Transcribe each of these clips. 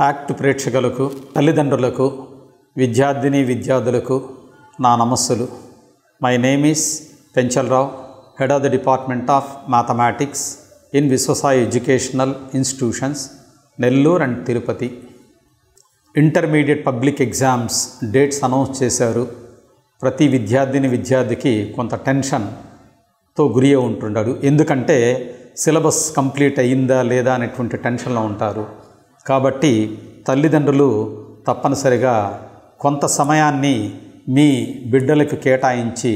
Act ప్రేక్షకులకు, తల్లిదండ్రులకు, విద్యార్థిని విద్యార్థులకు నా నమస్సులు. My name is Penchalarao, head of the department of mathematics in Vishwasai educational institutions, Nellore and Tirupati. Intermediate public exams dates announce చేశారు. ప్రతి విద్యార్థిని విద్యార్థికి కొంత టెన్షన్తో గురి ఉంటుంటాడు. ఎందుకంటే సిలబస్ కంప్లీట్ అయ్యిందా లేదా అనేటువంటి టెన్షన్లో ఉంటారు. కాబట్టి తల్లిదండ్రులు తప్పనిసరిగా కొంత సమయాన్ని మీ బిడ్డలకు కేటాయించి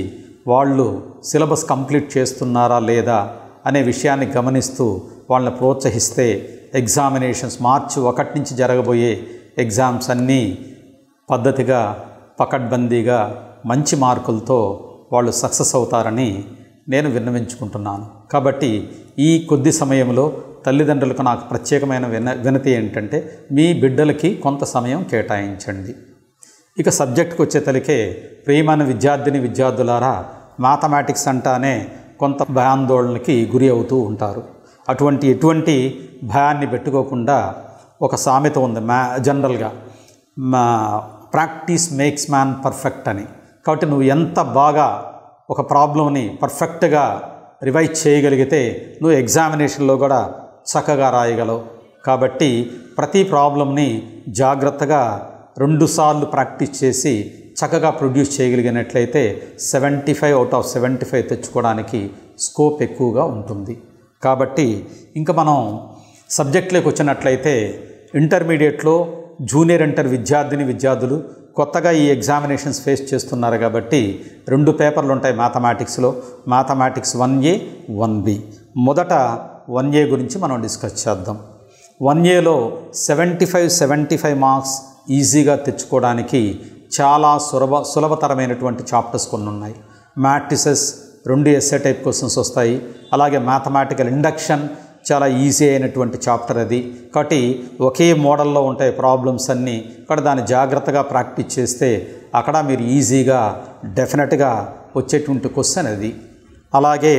వాళ్ళు సిలబస్ కంప్లీట్ చేస్తున్నారా లేదా అనే విషయాన్ని గమనిస్తూ వాళ్ళని ప్రోత్సహిస్తే ఎగ్జామినేషన్స్ మార్చి 1 నుంచి జరగబోయే ఎగ్జామ్స్ అన్నీ పద్ధతిగా పకడ్బందీగా మంచి మార్కులతో వాళ్ళు సక్సెస్ అవుతారని నేను విన్నవించుకుంటున్నాను. కాబట్టి ఈ కొద్ది సమయంలో తల్లిదండ్రులకు నాకు ప్రత్యేకమైన వినతి ఏంటంటే మీ బిడ్డలకి కొంత సమయం కేటాయించండి. ఇక సబ్జెక్టుకు వచ్చేతలికే ప్రియమైన విద్యార్థిని విద్యార్థులారా, మ్యాథమెటిక్స్ అంటానే కొంత భయాందోళనకి గురి అవుతూ ఉంటారు. ఎటువంటి భయాన్ని పెట్టుకోకుండా ఒక సామెత ఉంది జనరల్గా, ప్రాక్టీస్ మేక్స్ మ్యాన్ పర్ఫెక్ట్ అని. కాబట్టి నువ్వు ఎంత బాగా ఒక ప్రాబ్లంని పర్ఫెక్ట్గా రివైజ్ చేయగలిగితే నువ్వు ఎగ్జామినేషన్లో కూడా చక్కగా రాయగలవు. కాబట్టి ప్రతి ప్రాబ్లంని జాగ్రత్తగా 2 సార్లు ప్రాక్టీస్ చేసి చక్కగా ప్రొడ్యూస్ చేయగలిగినట్లయితే 75 అవుట్ ఆఫ్ 75 తెచ్చుకోవడానికి స్కోప్ ఎక్కువగా ఉంటుంది. కాబట్టి ఇంకా మనం సబ్జెక్టులోకి వచ్చినట్లయితే ఇంటర్మీడియట్లో జూనియర్ ఇంటర్ విద్యార్థిని విద్యార్థులు కొత్తగా ఈ ఎగ్జామినేషన్స్ ఫేస్ చేస్తున్నారు. కాబట్టి 2 పేపర్లు ఉంటాయి మ్యాథమెటిక్స్లో, మ్యాథమెటిక్స్ 1A 1B. మొదట 1A గురించి మనం డిస్కస్ చేద్దాం. 1Aలో 75 మార్క్స్ ఈజీగా తెచ్చుకోవడానికి చాలా సులభతరమైనటువంటి చాప్టర్స్ కొన్ని ఉన్నాయి. మ్యాట్రిసెస్ 2 ఎస్ఏ టైప్ క్వశ్చన్స్ వస్తాయి. అలాగే మ్యాథమెటికల్ ఇండక్షన్ చాలా ఈజీ అయినటువంటి చాప్టర్ అది. కాబట్టి ఒకే మోడల్లో ఉంటాయి ప్రాబ్లమ్స్ అన్నీ. కాబట్టి దాన్ని జాగ్రత్తగా ప్రాక్టీస్ చేస్తే అక్కడ మీరు ఈజీగా డెఫినెట్గా వచ్చేటువంటి క్వశ్చన్ అది. అలాగే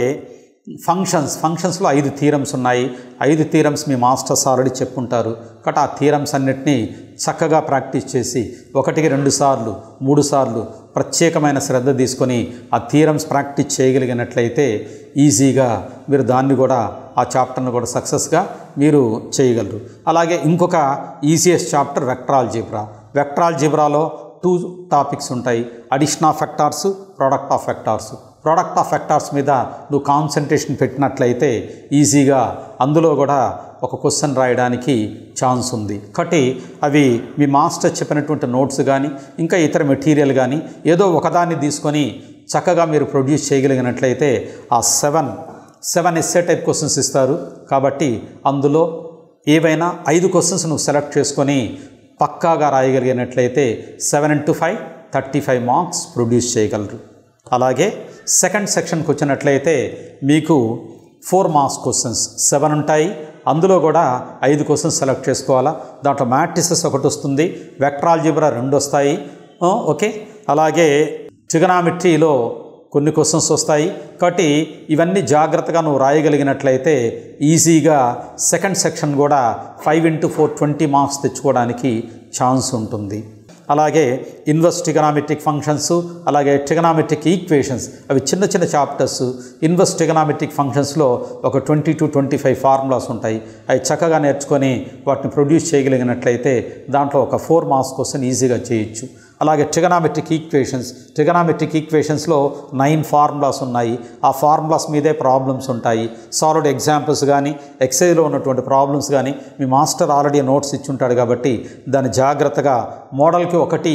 ఫంక్షన్స్లో 5 థీరమ్స్ ఉన్నాయి. 5 థీరమ్స్ మీ మాస్టర్స్ ఆల్రెడీ చెప్పుంటారు. కాబట్టి ఆ థీరమ్స్ అన్నిటినీ చక్కగా ప్రాక్టీస్ చేసి 1కి 2 సార్లు 3 సార్లు ప్రత్యేకమైన శ్రద్ధ తీసుకొని ఆ థీరమ్స్ ప్రాక్టీస్ చేయగలిగినట్లయితే ఈజీగా మీరు దాన్ని కూడా ఆ చాప్టర్ను కూడా సక్సెస్గా మీరు చేయగలరు. అలాగే ఇంకొక easiest chapter vector algebra. Vector ఆల్జీబ్రాలో 2 టాపిక్స్ ఉంటాయి, addition of vectors, product of vectors. Product of vectors మీద నువ్వు కాన్సన్ట్రేషన్ పెట్టినట్లయితే ఈజీగా అందులో కూడా ఒక క్వశ్చన్ రాయడానికి ఛాన్స్ ఉంది. కాబట్టి అవి మీ మాస్టర్ చెప్పినటువంటి నోట్స్ కానీ ఇంకా ఇతర మెటీరియల్ కానీ ఏదో ఒకదాన్ని తీసుకొని చక్కగా మీరు ప్రొడ్యూస్ చేయగలిగినట్లయితే ఆ 7 ఎస్ఏ టైప్ క్వశ్చన్స్ ఇస్తారు. కాబట్టి అందులో ఏవైనా 5 క్వశ్చన్స్ నువ్వు సెలెక్ట్ చేసుకొని పక్కాగా రాయగలిగినట్లయితే 7 into 5 35 మార్క్స్ ప్రొడ్యూస్ చేయగలరు. అలాగే సెకండ్ సెక్షన్కి వచ్చినట్లయితే మీకు 4 మార్క్స్ క్వశ్చన్స్ 7 ఉంటాయి. అందులో కూడా 5 క్వశ్చన్స్ సెలెక్ట్ చేసుకోవాలా. దాంట్లో మ్యాట్రిసెస్ 1 వస్తుంది, వెక్టర్ ఆల్జీబ్రా 2 వస్తాయి. ఓకే, అలాగే ట్రిగనామెట్రీలో కొన్ని క్వశ్చన్స్ వస్తాయి. కాబట్టి ఇవన్నీ జాగ్రత్తగా నువ్వు రాయగలిగినట్లయితే ఈజీగా సెకండ్ సెక్షన్ కూడా 5 into 4 20 మార్క్స్ తెచ్చుకోవడానికి ఛాన్స్ ఉంటుంది. అలాగే ఇన్వర్స్ ట్రిగనామెట్రిక్ ఫంక్షన్స్, అలాగే ట్రిగనామెట్రిక్ ఈక్వేషన్స్, అవి చిన్న చిన్న చాప్టర్స్. ఇన్వర్స్ ట్రిగనామెట్రిక్ ఫంక్షన్స్లో ఒక 20 to 25 ఫార్ములాస్ ఉంటాయి. అవి చక్కగా నేర్చుకొని వాటిని ప్రొడ్యూస్ చేయగలిగినట్లయితే దాంట్లో ఒక 4 మార్క్స్ క్వశ్చన్ ఈజీగా చేయొచ్చు. అలాగే ట్రిగనామెట్రిక్ ఈక్వేషన్స్లో 9 ఫార్ములాస్ ఉన్నాయి. ఆ ఫార్ములాస్ మీదే ప్రాబ్లమ్స్ ఉంటాయి. సాల్వ్డ్ ఎగ్జాంపుల్స్ కానీ ఎక్సైజ్లో ఉన్నటువంటి ప్రాబ్లమ్స్ కానీ మీ మాస్టర్ ఆల్రెడీ నోట్స్ ఇచ్చుంటాడు. కాబట్టి దాన్ని జాగ్రత్తగా మోడల్కి 1కి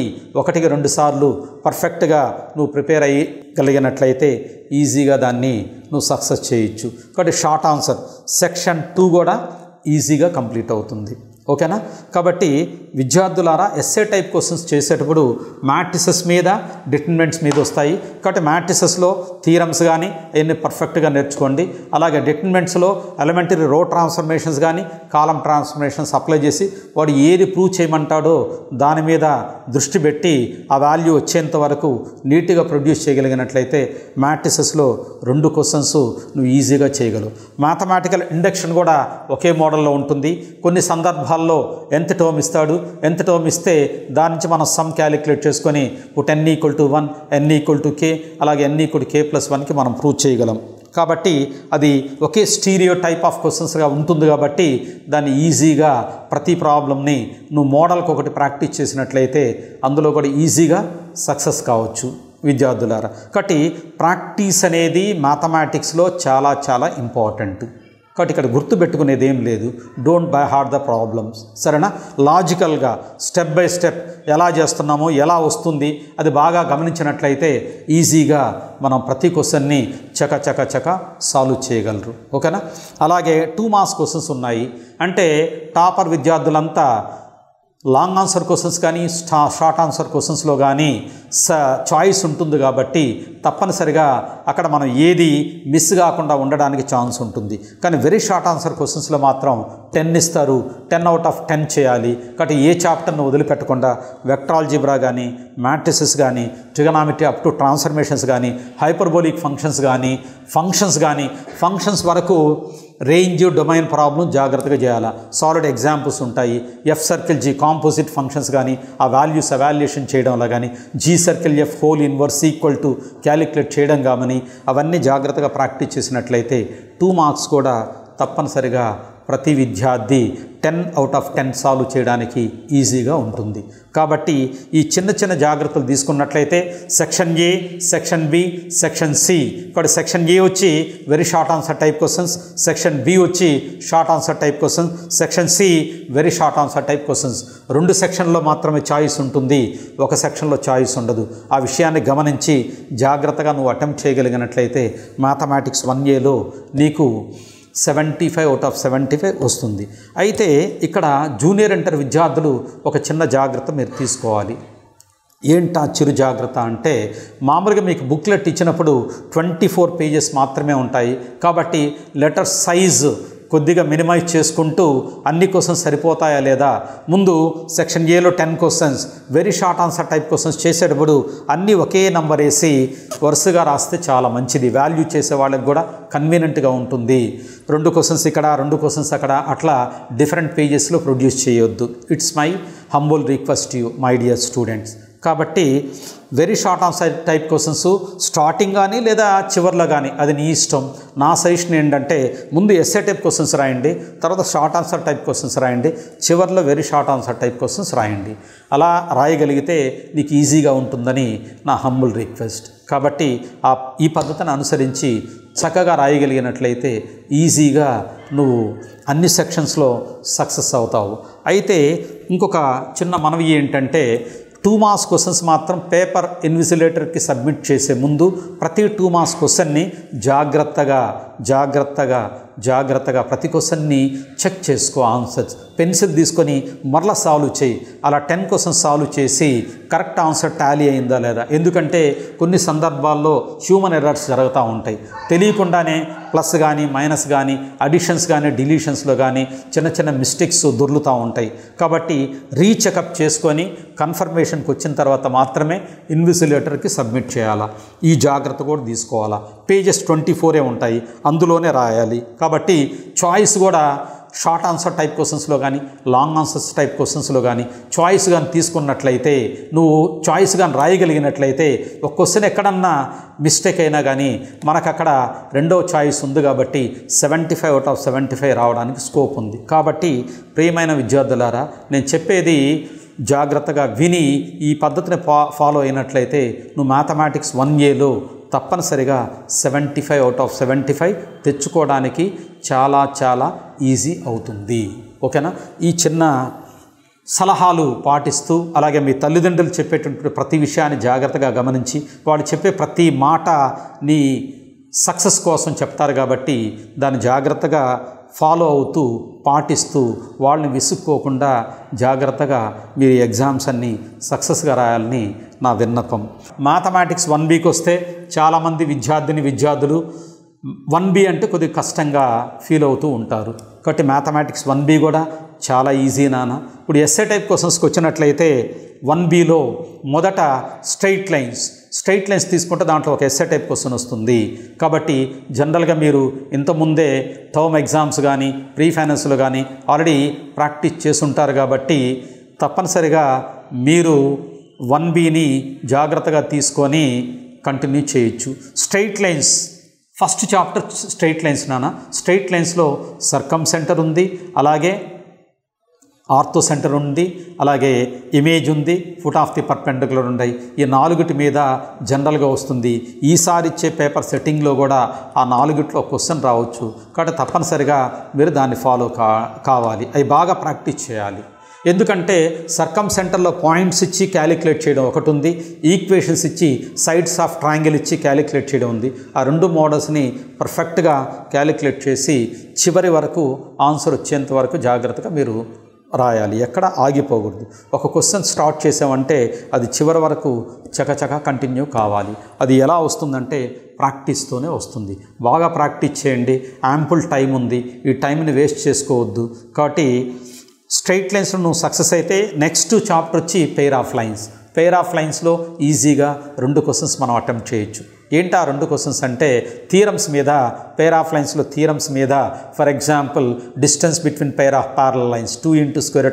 2 సార్లు పర్ఫెక్ట్గా నువ్వు ప్రిపేర్ అయ్యగలిగినట్లయితే ఈజీగా దాన్ని నువ్వు సక్సెస్ చేయొచ్చు. కాబట్టి షార్ట్ ఆన్సర్ సెక్షన్ 2 కూడా ఈజీగా కంప్లీట్ అవుతుంది. ఓకేనా? కాబట్టి విద్యార్థులారా, ఎస్ఏ టైప్ క్వశ్చన్స్ చేసేటప్పుడు మ్యాట్రిసెస్ మీద డిటర్మినెంట్స్ మీద వస్తాయి. కాబట్టి మ్యాట్రిసెస్లో థీరమ్స్ కానీ అవన్నీ పర్ఫెక్ట్గా నేర్చుకోండి. అలాగే డిటర్మినెంట్స్లో ఎలిమెంటరీ రో ట్రాన్స్ఫర్మేషన్స్ కానీ కాలం ట్రాన్స్ఫర్మేషన్స్ అప్లై చేసి వాడు ఏది ప్రూవ్ చేయమంటాడో దాని మీద దృష్టి పెట్టి ఆ వాల్యూ వచ్చేంత వరకు నీట్గా ప్రొడ్యూస్ చేయగలిగినట్లయితే మ్యాట్రిసెస్లో 2 క్వశ్చన్స్ నువ్వు ఈజీగా చేయగలవు. మ్యాథమెటికల్ ఇండక్షన్ కూడా ఒకే మోడల్లో ఉంటుంది. కొన్ని సందర్భాలు పదాల్లో nth టర్మ్ ఇస్తాడు. nth టర్మ్ ఇస్తే దాని నుంచి మనం సమ్ క్యాలిక్యులేట్ చేసుకొని n = 1, n = k, అలాగే n = k+1కి మనం ప్రూవ్ చేయగలం. కాబట్టి అది ఒకే స్టీరియో టైప్ ఆఫ్ క్వశ్చన్స్గా ఉంటుంది కాబట్టి దాన్ని ఈజీగా ప్రతి ప్రాబ్లమ్ని నువ్వు మోడల్కి ఒకటి ప్రాక్టీస్ చేసినట్లయితే అందులో కూడా ఈజీగా సక్సెస్ కావచ్చు విద్యార్థులారా. కాబట్టి ప్రాక్టీస్ అనేది మ్యాథమెటిక్స్లో చాలా చాలా ఇంపార్టెంట్. కాబట్టి ఇక్కడ గుర్తుపెట్టుకునేది ఏం లేదు, don't by heart the problems, సరేనా? లాజికల్గా స్టెప్ బై స్టెప్ ఎలా చేస్తున్నామో ఎలా వస్తుంది అది బాగా గమనించినట్లయితే ఈజీగా మనం ప్రతి క్వశ్చన్ని చక సాల్వ్ చేయగలరు. ఓకేనా? అలాగే 2 మార్క్స్ క్వశ్చన్స్ ఉన్నాయి. అంటే టాపర్ విద్యార్థులంతా లాంగ్ ఆన్సర్ క్వశ్చన్స్ కానీ షార్ట్ ఆన్సర్ క్వశ్చన్స్లో కానీ చాయిస్ ఉంటుంది కాబట్టి తప్పనిసరిగా అక్కడ మనం ఏది మిస్ కాకుండా ఉండడానికి ఛాన్స్ ఉంటుంది. కానీ వెరీ షార్ట్ ఆన్సర్ క్వశ్చన్స్లో మాత్రం 10 ఇస్తారు, 10 out of 10 చేయాలి. కాబట్టి ఏ చాప్టర్ను వదిలిపెట్టకుండా వెక్టర్ ఆల్జీబ్రా కానీ, మ్యాట్రిసెస్ కానీ, ట్రిగనామెట్రీ అప్ టు ట్రాన్స్ఫర్మేషన్స్ కానీ, హైపర్బోలిక్ ఫంక్షన్స్ కానీ ఫంక్షన్స్ వరకు రేంజ్ డొమైన్ ప్రాబ్లం జాగ్రత్తగా చేయాలి. సాలిడ్ ఎగ్జాంపుల్స్ ఉంటాయి. F circle g composite functions కానీ ఆ వాల్యూస్ ఎవాల్యుయేషన్ చేయడంలో కానీ, g circle f whole inverse equal to calculate చేయడం కానీ అవన్నీ జాగ్రత్తగా ప్రాక్టీస్ చేసినట్లయితే 2 మార్క్స్ కూడా తప్పనిసరిగా ప్రతి విద్యార్థి 10 out of 10 సాల్వ్ చేయడానికి ఈజీగా ఉంటుంది. కాబట్టి ఈ చిన్న జాగ్రత్తలు తీసుకున్నట్లయితే section A, section B, section C, ఇక్కడ సెక్షన్ ఏ వచ్చి very short answer type questions, section B వచ్చి short answer type questions, section C very short answer type questions. 2 సెక్షన్లో మాత్రమే చాయిస్ ఉంటుంది, ఒక సెక్షన్లో చాయిస్ ఉండదు. ఆ విషయాన్ని గమనించి జాగ్రత్తగా నువ్వు అటెంప్ట్ చేయగలిగినట్లయితే మ్యాథమెటిక్స్ 1Aలో నీకు 75 out of 75 వస్తుంది. అయితే ఇక్కడ జూనియర్ ఇంటర్ విద్యార్థులు ఒక చిన్న జాగ్రత్త మీరు తీసుకోవాలి. ఏంటా చిరు జాగ్రత్త అంటే, మామూలుగా మీకు బుక్లెట్ ఇచ్చినప్పుడు 24 pages మాత్రమే ఉంటాయి. కాబట్టి లెటర్ సైజ్ కొద్దిగా మినిమైజ్ చేసుకుంటూ అన్ని క్వశ్చన్స్ సరిపోతాయా లేదా, ముందు సెక్షన్ ఏలో 10 questions very short answer type questions చేసేటప్పుడు అన్నీ ఒకే నెంబర్ వేసి వరుసగా రాస్తే చాలా మంచిది. వాల్యూ చేసే వాళ్ళకి కూడా కన్వీనియంట్గా ఉంటుంది. 2 క్వశ్చన్స్ ఇక్కడ, 2 క్వశ్చన్స్ అక్కడ, అట్లా డిఫరెంట్ పేజెస్లో ప్రొడ్యూస్ చేయొద్దు. It's my humble request you my dear students. కాబట్టి very short answer type questions starting కానీ లేదా చివర్లో కానీ అది నీ ఇష్టం. నా సజెషన్ ఏంటంటే ముందు ఎస్ఏ టైప్ క్వశ్చన్స్ రాయండి, తర్వాత షార్ట్ ఆన్సర్ టైప్ క్వశ్చన్స్ రాయండి, చివర్లో very short answer type questions రాయండి. అలా రాయగలిగితే నీకు ఈజీగా ఉంటుందని నా హంబుల్ రిక్వెస్ట్. కాబట్టి ఈ పద్ధతిని అనుసరించి చక్కగా రాయగలిగినట్లయితే ఈజీగా నువ్వు అన్ని సెక్షన్స్లో సక్సెస్ అవుతావు. అయితే ఇంకొక చిన్న మనవి ఏంటంటే, 2 మార్క్స్ క్వశ్చన్స్ మాత్రం పేపర్ ఇన్విజిలేటర్కి సబ్మిట్ చేసే ముందు ప్రతి 2 మార్క్స్ క్వశ్చన్ని జాగ్రత్తగా ప్రతి క్వశ్చన్ని చెక్ చేసుకో. ఆన్సర్స్ పెన్సిల్ తీసుకొని మరలా సాల్వ్ చేయి. అలా 10 క్వశ్చన్స్ సాల్వ్ చేసి కరెక్ట్ ఆన్సర్ టాలీ అయిందా లేదా, ఎందుకంటే కొన్ని సందర్భాల్లో హ్యూమన్ ఎర్రర్స్ జరుగుతూ ఉంటాయి. తెలియకుండానే ప్లస్ కానీ మైనస్ కానీ అడిషన్స్ కానీ డిలీషన్స్లో కానీ చిన్న మిస్టేక్స్ దొర్లుతూ ఉంటాయి. కాబట్టి రీచెకప్ చేసుకొని కన్ఫర్మేషన్కి వచ్చిన తర్వాత మాత్రమే ఇన్విజిలేటర్కి సబ్మిట్ చేయాలా. ఈ జాగ్రత్త కూడా తీసుకోవాలా. పేజెస్ 24 ఉంటాయి, అందులోనే రాయాలి. కాబట్టి చాయిస్ కూడా షార్ట్ ఆన్సర్ టైప్ క్వశ్చన్స్లో కానీ లాంగ్ ఆన్సర్స్ టైప్ క్వశ్చన్స్లో కానీ చాయిస్ కానీ తీసుకున్నట్లయితే, నువ్వు చాయిస్ కానీ రాయగలిగినట్లయితే ఒక క్వశ్చన్ ఎక్కడన్నా మిస్టేక్ అయినా కానీ మనకు అక్కడ రెండో చాయిస్ ఉంది కాబట్టి 75 out of 75 రావడానికి స్కోప్ ఉంది. కాబట్టి ప్రియమైన విద్యార్థులారా, నేను చెప్పేది జాగ్రత్తగా విని ఈ పద్ధతిని ఫాలో అయినట్లయితే నువ్వు మ్యాథమెటిక్స్ 1Aలో తప్పనిసరిగా 75 out of 75 తెచ్చుకోవడానికి చాలా ఈజీ అవుతుంది. ఓకేనా? ఈ చిన్న సలహాలు పాటిస్తూ, అలాగే మీ తల్లిదండ్రులు చెప్పేటువంటి ప్రతి విషయాన్ని జాగ్రత్తగా గమనించి, వాళ్ళు చెప్పే ప్రతి మాట నీ సక్సెస్ కోసం చెప్తారు కాబట్టి దాన్ని జాగ్రత్తగా ఫాలో అవుతూ పాటిస్తూ వాళ్ళని విసుక్కోకుండా జాగ్రత్తగా మీరు ఎగ్జామ్స్ అన్నీ సక్సెస్గా రాయాలని నా విన్నపం. మ్యాథమెటిక్స్ 1Bకి వస్తే చాలామంది విద్యార్థులు 1B అంటే కొద్దిగా కష్టంగా ఫీల్ అవుతూ ఉంటారు. కాబట్టి మ్యాథమెటిక్స్ 1B కూడా చాలా ఈజీ నాన్న. ఇప్పుడు ఎస్ఏ టైప్ క్వశ్చన్స్కి వచ్చినట్లయితే 1Bలో మొదట స్ట్రైట్ స్ట్రైట్ లైన్స్ తీసుకుంటే దాంట్లో ఒక ఎస్ఏ టైప్ క్వశ్చన్ వస్తుంది. కాబట్టి జనరల్గా మీరు ఇంతకుముందే టర్మ్ ఎగ్జామ్స్ కానీ ప్రీ ఫైనాన్స్లో కానీ ఆల్రెడీ ప్రాక్టీస్ చేసుంటారు. కాబట్టి తప్పనిసరిగా మీరు 1Bని జాగ్రత్తగా తీసుకొని కంటిన్యూ చేయొచ్చు. Straight lines first chapter straight lines నాన్న. స్ట్రైట్ లైన్స్లో సర్కమ్ సెంటర్ ఉంది, అలాగే ఆర్థో సెంటర్ ఉంది, అలాగే ఇమేజ్ ఉంది, ఫుట్ ఆఫ్ ది పర్పెండిక్యులర్ ఉన్నాయి. ఈ 4 మీద జనరల్గా వస్తుంది. ఈసారి ఇచ్చే పేపర్ సెట్టింగ్లో కూడా ఆ 4 క్వశ్చన్ రావచ్చు. కాబట్టి తప్పనిసరిగా మీరు దాన్ని ఫాలో కావాలి. అవి బాగా ప్రాక్టీస్ చేయాలి. ఎందుకంటే సర్కమ్ సెంటర్లో పాయింట్స్ ఇచ్చి క్యాలిక్యులేట్ చేయడం ఒకటి ఉంది, ఈక్వేషన్స్ ఇచ్చి సైడ్స్ ఆఫ్ ట్రయాంగిల్ ఇచ్చి క్యాలిక్యులేట్ చేయడం ఉంది. ఆ 2 మోడల్స్ని పర్ఫెక్ట్గా క్యాలిక్యులేట్ చేసి చివరి వరకు ఆన్సర్ వచ్చేంత వరకు జాగ్రత్తగా మీరు రాయాలి. ఎక్కడ ఆగిపోకూడదు. ఒక క్వశ్చన్ స్టార్ట్ చేసామంటే అది చివరి వరకు చకచక కంటిన్యూ కావాలి. అది ఎలా వస్తుందంటే ప్రాక్టీస్తోనే వస్తుంది. బాగా ప్రాక్టీస్ చేయండి. యాంపుల్ టైం ఉంది, ఈ టైంని వేస్ట్ చేసుకోవద్దు. కాబట్టి స్ట్రైట్ లైన్స్లో నువ్వు సక్సెస్ అయితే నెక్స్ట్ చాప్టర్ వచ్చి pair of lines. Pair of లైన్స్లో ఈజీగా 2 క్వశ్చన్స్ మనం అటెంప్ట్ చేయొచ్చు. ఏంటి ఆ 2 క్వశ్చన్స్ అంటే థియరమ్స్ మీద. పెయిర్ ఆఫ్ లైన్స్లో థియరమ్స్ మీద for example distance between pair of parallel lines 2 × square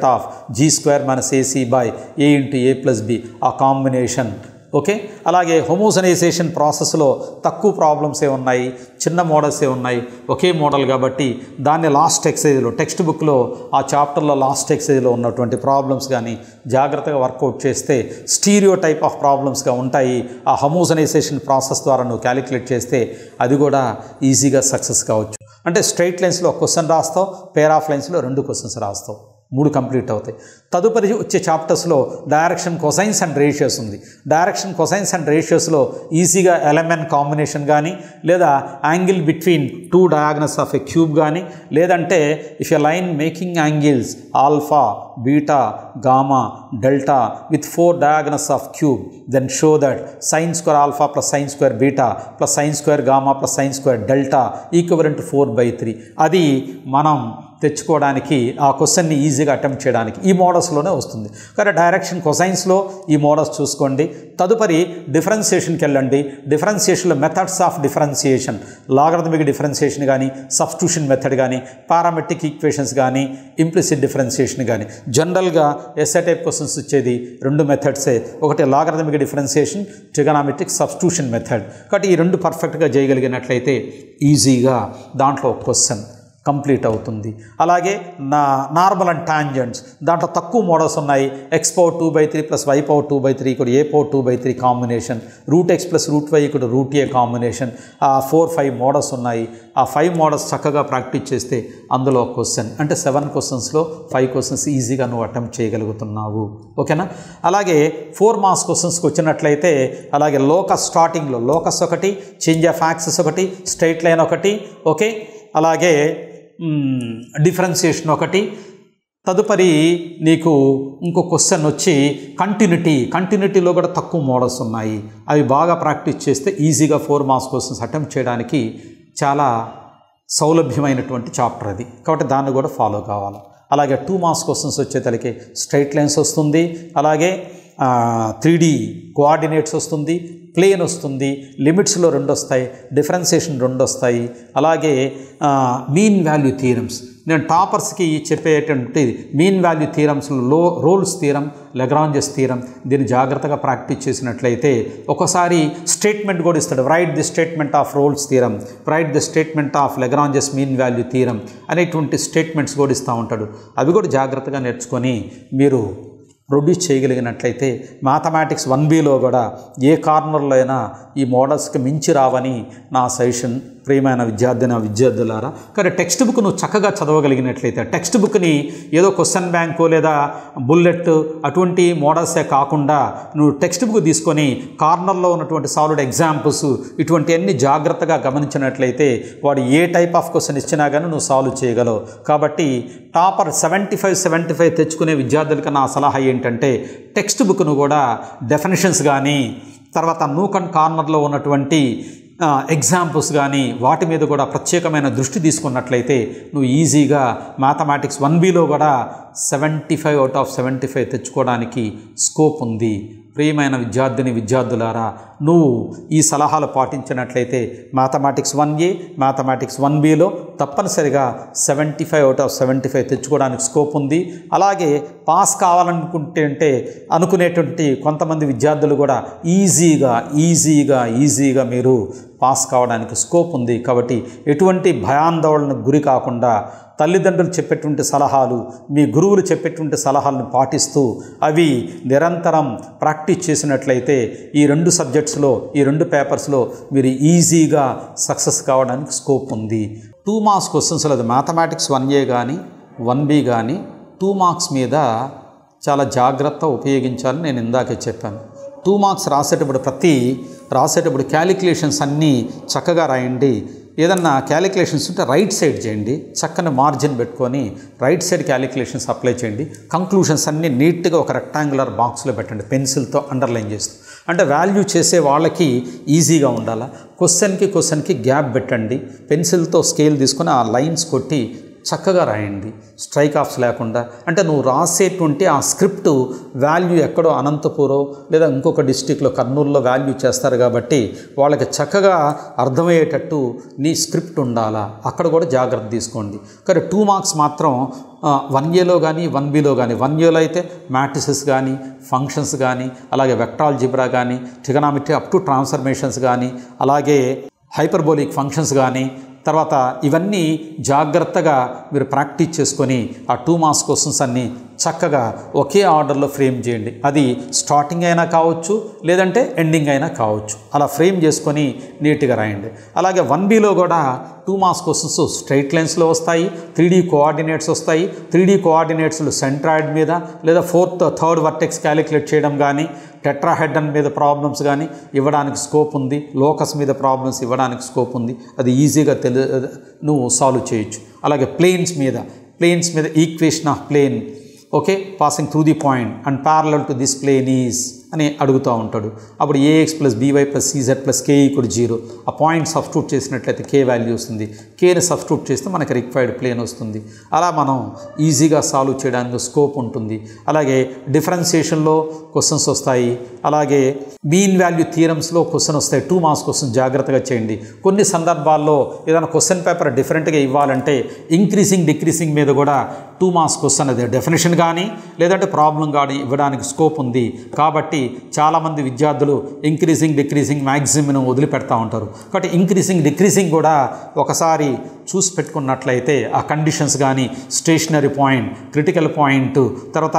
g² - ac / a × a + b ఆ కాంబినేషన్. ఓకే, అలాగే హోమోజనైజేషన్ ప్రాసెస్లో తక్కువ ప్రాబ్లమ్సే ఉన్నాయి, చిన్న మోడల్సే ఉన్నాయి, ఒకే మోడల్. కాబట్టి దాన్ని లాస్ట్ ఎక్సైజ్లో టెక్స్ట్ బుక్లో ఆ చాప్టర్లో లాస్ట్ ఎక్సైజ్లో ఉన్నటువంటి ప్రాబ్లమ్స్ కానీ జాగ్రత్తగా వర్కౌట్ చేస్తే స్టీరియో టైప్ ఆఫ్ ప్రాబ్లమ్స్గా ఉంటాయి. ఆ హోమోజనైజేషన్ ప్రాసెస్ ద్వారా నువ్వు క్యాలిక్యులేట్ చేస్తే అది కూడా ఈజీగా సక్సెస్ కావచ్చు. అంటే స్ట్రైట్ లైన్స్లో ఒక క్వశ్చన్ రాస్తావు, పెయిర్ ఆఫ్ లైన్స్లో 2 క్వశ్చన్స్ రాస్తావు, 3 కంప్లీట్ అవుతాయి. తదుపరి వచ్చే చాప్టర్స్లో డైరెక్షన్ కొసైన్స్ అండ్ రేషియోస్ ఉంది. డైరెక్షన్ కొసైన్స్ అండ్ రేషియోస్లో ఈజీగా ఎల్ఎంఎన్ కాంబినేషన్ కానీ, లేదా angle between 2 diagonals of a cube కానీ, లేదంటే if a line making angles alpha, beta, gamma, delta with 4 diagonals of cube, then show that sin² alpha + sin² beta + sin² gamma + sin² delta equivalent 4/3. అది మనం తెచ్చుకోవడానికి, ఆ క్వశ్చన్ని ఈజీగా attempt చేయడానికి ఈ మోడల్స్లోనే వస్తుంది. కానీ డైరెక్షన్ కొసైన్స్లో ఈ మోడల్స్ చూసుకోండి. తదుపరి డిఫరెన్షియేషన్కి వెళ్ళండి. డిఫరెన్షియేషన్లో methods of differentiation, logarithmic differentiation కానీ, సబ్స్టిట్యూషన్ మెథడ్ కానీ, పారామెట్రిక్ ఈక్వేషన్స్ కానీ, ఇంప్లిసిట్ డిఫరెన్షియేషన్ కానీ. జనరల్గా ఎస్ఏ టైప్ క్వశ్చన్స్ వచ్చేది 2 మెథడ్సే. ఒకటి logarithmic differentiation, trigonometric substitution method. కాబట్టి ఈ 2 పర్ఫెక్ట్గా చేయగలిగినట్లయితే ఈజీగా దాంట్లో ఒక క్వశ్చన్ కంప్లీట్ అవుతుంది. అలాగే నార్మల్ అండ్ టాంజెంట్స్ దాంట్లో తక్కువ మోడల్స్ ఉన్నాయి. x⁴2/3 + y⁴2/3 = a⁴2/3 combination, √x + √y = √a combination. ఆ 4-5 మోడల్స్ ఉన్నాయి. ఆ 5 మోడల్స్ చక్కగా ప్రాక్టీస్ చేస్తే అందులో క్వశ్చన్ అంటే 7 క్వశ్చన్స్లో 5 క్వశ్చన్స్ ఈజీగా నువ్వు అటెంప్ట్ చేయగలుగుతున్నావు. ఓకేనా? అలాగే 4 మార్క్స్ క్వశ్చన్స్కి వచ్చినట్లయితే అలాగే లోకస్, స్టార్టింగ్లో లోకస్ ఒకటి, చేంజ్ ఆఫ్ యాక్సిస్ ఒకటి, స్ట్రైట్ లైన్ ఒకటి, ఓకే, అలాగే డిఫరెన్షియేషన్ ఒకటి. తదుపరి నీకు ఇంకో క్వశ్చన్ వచ్చి కంటిన్యూటీలో కూడా తక్కువ మోడల్స్ ఉన్నాయి. అవి బాగా ప్రాక్టీస్ చేస్తే ఈజీగా 4 మార్క్స్ క్వశ్చన్స్ అటెంప్ట్ చేయడానికి చాలా సౌలభ్యమైనటువంటి చాప్టర్ అది. కాబట్టి దాన్ని కూడా ఫాలో కావాలి. అలాగే 2 మార్క్స్ క్వశ్చన్స్ వచ్చేతలకి స్ట్రైట్ లైన్స్ వస్తుంది, అలాగే 3D కోఆర్డినేట్స్ వస్తుంది, ప్లేన్ వస్తుంది, లిమిట్స్లో 2 వస్తాయి, డిఫరెన్షియేషన్ 2 వస్తాయి. అలాగే మీన్ వాల్యూ థియరమ్స్. నేను టాపర్స్కి చెప్పేటువంటి మీన్ వాల్యూ థియరమ్స్లో రోల్స్ థియరం, లెగ్రాంజెస్ థియరం, దీన్ని జాగ్రత్తగా ప్రాక్టీస్ చేసినట్లయితే ఒకసారి స్టేట్మెంట్ కూడా ఇస్తాడు. Write the statement of Rolle's theorem, write the statement of Lagrange's mean value theorem అనేటువంటి స్టేట్మెంట్స్ కూడా ఇస్తూ ఉంటాడు. అవి కూడా జాగ్రత్తగా నేర్చుకొని మీరు ప్రొడ్యూస్ చేయగలిగినట్లయితే మ్యాథమెటిక్స్ 1Bలో కూడా ఏ కార్నర్లో అయినా ఈ మోడల్స్కి మించి రావని నా సజెషన్. ప్రియమైన విద్యార్థులారా, కానీ టెక్స్ట్ బుక్ నువ్వు చక్కగా చదవగలిగినట్లయితే, టెక్స్ట్ బుక్ని ఏదో క్వశ్చన్ బ్యాంకు లేదా బుల్లెట్ అటువంటి మోడల్సే కాకుండా నువ్వు టెక్స్ట్ బుక్ తీసుకొని కార్నర్లో ఉన్నటువంటి సాల్వ్డ్ ఎగ్జాంపుల్స్ ఇటువంటివన్నీ జాగ్రత్తగా గమనించినట్లయితే వాడు ఏ టైప్ ఆఫ్ క్వశ్చన్ ఇచ్చినా కానీ నువ్వు సాల్వ్ చేయగలవు. కాబట్టి టాపర్ 75 తెచ్చుకునే విద్యార్థులకి నా సలహా ఏంటంటే టెక్స్ట్ బుక్ను కూడా డెఫినిషన్స్ కానీ, తర్వాత నూక్ అండ్ కార్నర్లో ఉన్నటువంటి ఎగ్జాంపుల్స్ కానీ వాటి మీద కూడా ప్రత్యేకమైన దృష్టి తీసుకున్నట్లయితే నువ్వు ఈజీగా మ్యాథమెటిక్స్ 1Bలో కూడా 75 out of 75 తెచ్చుకోవడానికి స్కోప్ ఉంది. ప్రియమైన విద్యార్థులారా, నువ్వు ఈ సలహాలు పాటించినట్లయితే మ్యాథమెటిక్స్ 1A, మ్యాథమెటిక్స్ 1Bలో తప్పనిసరిగా 75 out of 75 తెచ్చుకోవడానికి స్కోప్ ఉంది. అలాగే పాస్ అనుకునేటువంటి కొంతమంది విద్యార్థులు కూడా ఈజీగా మీరు పాస్ కావడానికి స్కోప్ ఉంది. కాబట్టి ఎటువంటి భయాందోళనకు గురి కాకుండా తల్లిదండ్రులు చెప్పేటువంటి సలహాలు, మీ గురువులు చెప్పేటువంటి సలహాలను పాటిస్తూ అవి నిరంతరం ప్రాక్టీస్ చేసినట్లయితే ఈ 2 సబ్జెక్ట్స్లో, ఈ 2 పేపర్స్లో మీరు ఈజీగా సక్సెస్ కావడానికి స్కోప్ ఉంది. 2 మార్క్స్ క్వశ్చన్స్ లేదు. మ్యాథమెటిక్స్ 1A కానీ 1B కానీ 2 మార్క్స్ మీద చాలా జాగ్రత్త ఉపయోగించాలని నేను ఇందాకే చెప్పాను. 2 మార్క్స్ రాసేటప్పుడు క్యాలిక్యులేషన్స్ అన్నీ చక్కగా రాయండి. ఏదన్నా క్యాలిక్యులేషన్స్ ఉంటే రైట్ సైడ్ చేయండి, చక్కని మార్జిన్ పెట్టుకొని రైట్ సైడ్ క్యాలిక్యులేషన్స్ అప్లై చేయండి. కంక్లూషన్స్ అన్నీ నీట్గా ఒక రెక్టాంగులర్ బాక్స్లో పెట్టండి, పెన్సిల్తో అండర్లైన్ చేస్తూ. అంటే వాల్యూ చేసే వాళ్ళకి ఈజీగా ఉండాలా. క్వశ్చన్కి గ్యాప్ పెట్టండి, పెన్సిల్తో స్కేల్ తీసుకొని ఆ లైన్స్ కొట్టి చక్కగా రాయండి, స్ట్రైక్ ఆఫ్స్ లేకుండా. అంటే నువ్వు రాసేటువంటి ఆ స్క్రిప్ట్ వాల్యూ ఎక్కడో అనంతపూరో లేదా ఇంకొక డిస్టిక్లో కర్నూలులో వాల్యూ చేస్తారు కాబట్టి వాళ్ళకి చక్కగా అర్థమయ్యేటట్టు నీ స్క్రిప్ట్ ఉండాలా. అక్కడ కూడా జాగ్రత్త తీసుకోండి. కానీ 2 మార్క్స్ మాత్రం 1Aలో కానీ 1Bలో కానీ, 1Aలో అయితే మ్యాట్రిసెస్ కానీ, ఫంక్షన్స్ కానీ, అలాగే వెక్టర్ ఆల్జీబ్రా కానీ, ట్రిగనామెట్రీ అప్ టు ట్రాన్స్ఫర్మేషన్స్ కానీ, అలాగే హైపర్బోలిక్ ఫంక్షన్స్ కానీ, తర్వాత ఇవన్నీ జాగ్రత్తగా మీరు ప్రాక్టీస్ చేసుకొని ఆ 2 మార్క్స్ క్వశ్చన్స్ అన్నీ చక్కగా ఒకే ఆర్డర్లో ఫ్రేమ్ చేయండి. అది స్టార్టింగ్ అయినా కావచ్చు, లేదంటే ఎండింగ్ అయినా కావచ్చు. అలా ఫ్రేమ్ చేసుకొని నీట్గా రాయండి. అలాగే 1Bలో కూడా 2 మార్క్స్ క్వశ్చన్స్ స్ట్రైట్ లైన్స్లో వస్తాయి, 3D కోఆర్డినేట్స్ వస్తాయి. 3D కోఆర్డినేట్స్లు సెంట్రాయిడ్ మీద లేదా థర్డ్ వర్టెక్స్ క్యాలిక్యులేట్ చేయడం కానీ, టెట్రాహెడ్రన్ మీద ప్రాబ్లమ్స్ కానీ ఇవ్వడానికి స్కోప్ ఉంది. లోకస్ మీద ప్రాబ్లమ్స్ ఇవ్వడానికి స్కోప్ ఉంది. అది ఈజీగా నువ్వు సాల్వ్ చేయొచ్చు. అలాగే ప్లేన్స్ మీద equation of plane, okay, passing through the point and parallel to this plane is అని అడుగుతూ ఉంటాడు. అప్పుడు ax + by + cz + k = 0. ఆ పాయింట్ సబ్స్టిట్యూట్ చేసినట్లయితే k వాల్యూ వస్తుంది. kని సబ్స్టిట్యూట్ చేస్తే మనకి రిక్వైర్డ్ ప్లేన్ వస్తుంది. అలా మనం ఈజీగా సాల్వ్ చేయడానికి స్కోప్ ఉంటుంది. అలాగే డిఫరెన్షియేషన్లో క్వశ్చన్స్ వస్తాయి. అలాగే మీన్ వాల్యూ థియరమ్స్లో క్వశ్చన్ వస్తాయి. 2 మార్క్స్ క్వశ్చన్ జాగ్రత్తగా చేయండి. కొన్ని సందర్భాల్లో ఏదైనా క్వశ్చన్ పేపర్ డిఫరెంట్గా ఇవ్వాలంటే ఇంక్రీసింగ్ డిక్రీసింగ్ మీద కూడా 2 మార్క్స్ క్వశ్చన్ అదే డెఫినేషన్ కానీ లేదంటే ప్రాబ్లం కానీ ఇవ్వడానికి స్కోప్ ఉంది. కాబట్టి చాలామంది విద్యార్థులు ఇంక్రీసింగ్ డిక్రీసింగ్ మ్యాక్సిమం వదిలిపెడతా ఉంటారు. కాబట్టి ఇంక్రీసింగ్ డిక్రీసింగ్ కూడా ఒకసారి చూసి పెట్టుకున్నట్లయితే ఆ కండిషన్స్ కానీ, స్టేషనరీ పాయింట్, క్రిటికల్ పాయింట్, తర్వాత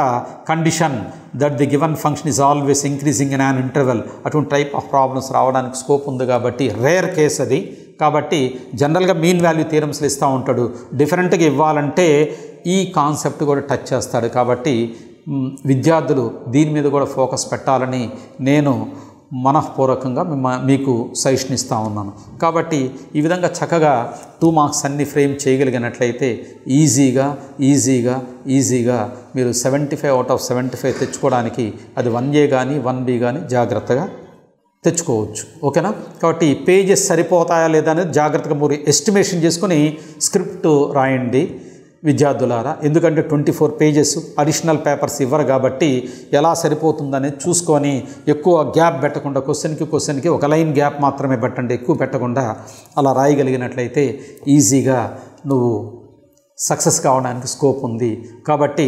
condition that the given function is always increasing in an interval, అటువంటి టైప్ ఆఫ్ ప్రాబ్లమ్స్ రావడానికి స్కోప్ ఉంది. కాబట్టి రేర్ కేస్ అది. కాబట్టి జనరల్గా మీన్ వాల్యూ థియరమ్స్లు ఇస్తూ ఉంటాడు. డిఫరెంట్గా ఇవ్వాలంటే ఈ కాన్సెప్ట్ కూడా టచ్ చేస్తాడు. కాబట్టి విద్యార్థులు దీని మీద కూడా ఫోకస్ పెట్టాలని నేను మనఃపూర్వకంగా మీకు సజెషన్ ఇస్తూ ఉన్నాను. కాబట్టి ఈ విధంగా చక్కగా 2 మార్క్స్ అన్ని ఫ్రేమ్ చేయగలిగినట్లయితే ఈజీగా మీరు 75 out of 75 తెచ్చుకోవడానికి అది 1A కానీ 1B కానీ జాగ్రత్తగా తెచ్చుకోవచ్చు. ఓకేనా? కాబట్టి పేజెస్ సరిపోతాయా లేదా అనేది జాగ్రత్తగా మీరు ఎస్టిమేషన్ చేసుకుని స్క్రిప్ట్ రాయండి విద్యార్థులారా. ఎందుకంటే 24 పేజెస్ అడిషనల్ పేపర్స్ ఇవ్వరు కాబట్టి ఎలా సరిపోతుందనేది చూసుకొని ఎక్కువ గ్యాప్ పెట్టకుండా క్వశ్చన్కి ఒక లైన్ గ్యాప్ మాత్రమే పెట్టండి, ఎక్కువ పెట్టకుండా అలా రాయగలిగినట్లయితే ఈజీగా నువ్వు సక్సెస్ కావడానికి స్కోప్ ఉంది. కాబట్టి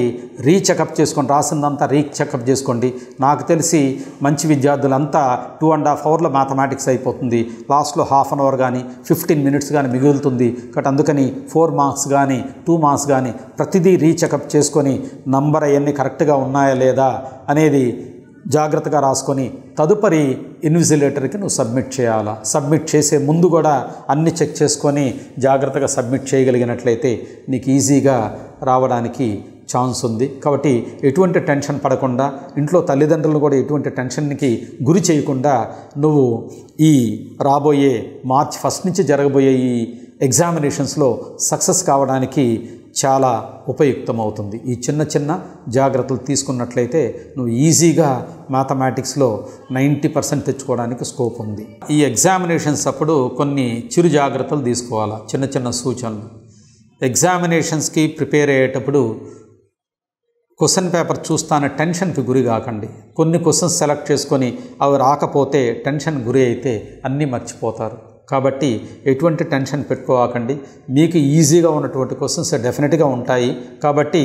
రీచెకప్ చేసుకోండి, రాసిందంతా రీచెకప్ చేసుకోండి. నాకు తెలిసి మంచి విద్యార్థులంతా 2.5 hours మ్యాథమెటిక్స్ అయిపోతుంది. లాస్ట్లో ½ an hour కానీ 15 minutes కానీ మిగులుతుంది. కాబట్టి అందుకని 4 మార్క్స్ కానీ 2 మార్క్స్ కానీ ప్రతిదీ రీచెకప్ చేసుకొని నంబర్ అవన్నీ కరెక్ట్గా ఉన్నాయా లేదా అనేది జాగ్రత్తగా రాసుకొని తదుపరి ఇన్విజిలేటర్కి నువ్వు సబ్మిట్ చేయాలా. సబ్మిట్ చేసే ముందు కూడా అన్ని చెక్ చేసుకొని జాగ్రత్తగా సబ్మిట్ చేయగలిగినట్లయితే నీకు ఈజీగా రావడానికి ఛాన్స్ ఉంది. కాబట్టి ఎటువంటి టెన్షన్ పడకుండా, ఇంట్లో తల్లిదండ్రులను కూడా ఎటువంటి టెన్షన్కి గురి చేయకుండా నువ్వు ఈ రాబోయే March 1 నుంచి జరగబోయే ఈ ఎగ్జామినేషన్స్లో సక్సెస్ కావడానికి చాలా ఉపయుక్తమవుతుంది. ఈ చిన్న జాగ్రత్తలు తీసుకున్నట్లయితే నువ్వు ఈజీగా మ్యాథమెటిక్స్లో 90% తెచ్చుకోవడానికి స్కోప్ ఉంది. ఈ ఎగ్జామినేషన్స్ అప్పుడు కొన్ని చిరు జాగ్రత్తలు తీసుకోవాలా, చిన్న సూచనలు. ఎగ్జామినేషన్స్కి ప్రిపేర్ అయ్యేటప్పుడు క్వశ్చన్ పేపర్ చూస్తానే టెన్షన్కి గురి కాకండి. కొన్ని క్వశ్చన్స్ సెలెక్ట్ చేసుకొని అవి రాకపోతే టెన్షన్ గురి అయితే అన్నీ మర్చిపోతారు. కాబట్టి ఎటువంటి టెన్షన్ పెట్టుకోకండి. మీకు ఈజీగా ఉన్నటువంటి క్వశ్చన్స్ డెఫినెట్గా ఉంటాయి. కాబట్టి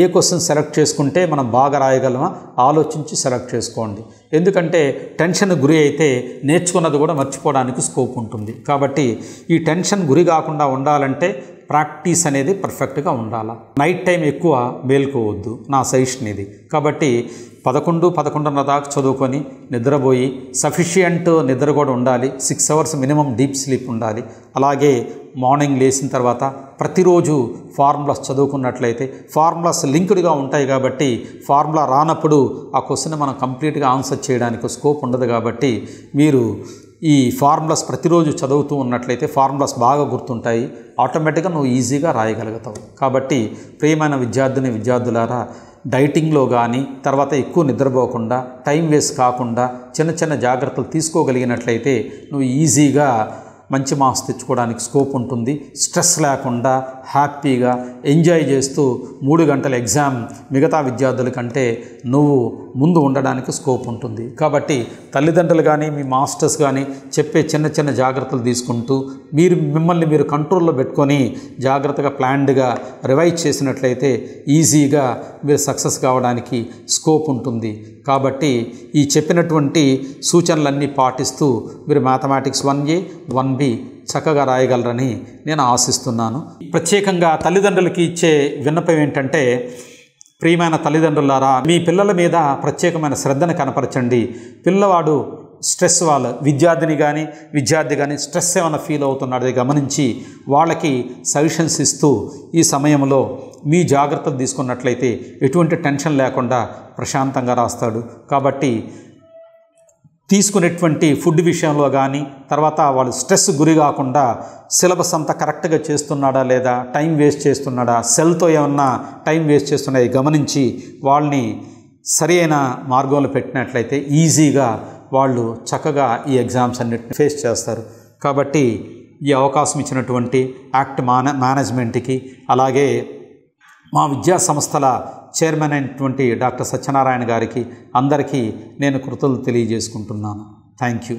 ఏ క్వశ్చన్ సెలెక్ట్ చేసుకుంటే మనం బాగా రాయగలమా ఆలోచించి సెలెక్ట్ చేసుకోండి. ఎందుకంటే టెన్షన్ గురి అయితే నేర్చుకున్నది కూడా మర్చిపోవడానికి స్కోప్ ఉంటుంది. కాబట్టి ఈ టెన్షన్ గురి కాకుండా ఉండాలంటే ప్రాక్టీస్ అనేది పర్ఫెక్ట్గా ఉండాలి. నైట్ టైం ఎక్కువ మేల్కోవద్దు, నా సజెషన్ ఇది. కాబట్టి 11-11:30 దాకా చదువుకొని నిద్రపోయి సఫిషియంట్ నిద్ర కూడా ఉండాలి. 6 అవర్స్ మినిమం డీప్ స్లీప్ ఉండాలి. అలాగే మార్నింగ్ లేచిన తర్వాత ప్రతిరోజు ఫార్ములాస్ చదువుకున్నట్లయితే ఫార్ములాస్ లింక్డ్గా ఉంటాయి. కాబట్టి ఫార్ములా రానప్పుడు ఆ క్వశ్చన్ మనం కంప్లీట్గా ఆన్సర్ చేయడానికి స్కోప్ ఉండదు. కాబట్టి మీరు ఈ ఫార్ములాస్ ప్రతిరోజు చదువుతూ ఉన్నట్లయితే ఫార్ములాస్ బాగా గుర్తుంటాయి. ఆటోమేటిక్గా నువ్వు ఈజీగా రాయగలుగుతావు. కాబట్టి ప్రియమైన విద్యార్థులారా, డైటింగ్లో కానీ తర్వాత ఎక్కువ నిద్రపోకుండా టైం వేస్ట్ కాకుండా చిన్న చిన్న జాగ్రత్తలు తీసుకోగలిగినట్లయితే నువ్వు ఈజీగా మంచి మార్క్స్ తెచ్చుకోవడానికి స్కోప్ ఉంటుంది. స్ట్రెస్ లేకుండా హ్యాపీగా ఎంజాయ్ చేస్తూ 3 గంటల ఎగ్జామ్ మిగతా విద్యార్థుల కంటే నువ్వు ముందు ఉండడానికి స్కోప్ ఉంటుంది. కాబట్టి తల్లిదండ్రులు కానీ మీ మాస్టర్స్ కానీ చెప్పే చిన్న చిన్న జాగ్రత్తలు తీసుకుంటూ మిమ్మల్ని మీరు కంట్రోల్లో పెట్టుకొని జాగ్రత్తగా ప్లాన్డ్గా రివైజ్ చేసినట్లయితే ఈజీగా మీరు సక్సెస్ కావడానికి స్కోప్ ఉంటుంది. కాబట్టి ఈ చెప్పినటువంటి సూచనలన్నీ పాటిస్తూ మీరు మ్యాథమెటిక్స్ 1A 1B చక్కగా రాయగలరని నేను ఆశిస్తున్నాను. ప్రత్యేకంగా తల్లిదండ్రులకి ఇచ్చే విన్నపం ఏంటంటే, ప్రియమైన తల్లిదండ్రులారా, మీ పిల్లల మీద ప్రత్యేకమైన శ్రద్ధను కనపరచండి. పిల్లవాడు స్ట్రెస్ విద్యార్థి కానీ స్ట్రెస్ ఏమైనా ఫీల్ అవుతున్నాడు గమనించి వాళ్ళకి సజెషన్స్ ఇస్తూ ఈ సమయంలో మీ జాగ్రత్తలు తీసుకున్నట్లయితే ఎటువంటి టెన్షన్ లేకుండా ప్రశాంతంగా రాస్తాడు. కాబట్టి తీసుకునేటువంటి ఫుడ్ విషయంలో కానీ తర్వాత వాళ్ళు స్ట్రెస్ గురి కాకుండా సిలబస్ అంతా కరెక్ట్గా చేస్తున్నాడా లేదా, టైం వేస్ట్ చేస్తున్నాడా, సెల్తో ఏమన్నా టైం వేస్ట్ చేస్తున్నాయి గమనించి వాళ్ళని సరి అయిన మార్గంలో పెట్టినట్లయితే ఈజీగా వాళ్ళు చక్కగా ఈ ఎగ్జామ్స్ అన్నిటిని ఫేస్ చేస్తారు. కాబట్టి ఈ అవకాశం ఇచ్చినటువంటి యాక్ట్ మేనేజ్మెంట్కి అలాగే మా విద్యా సంస్థల చైర్మన్ అయినటువంటి డాక్టర్ సత్యనారాయణ గారికి అందరికీ నేను కృతజ్ఞతలు తెలియజేసుకుంటున్నాను. Thank you.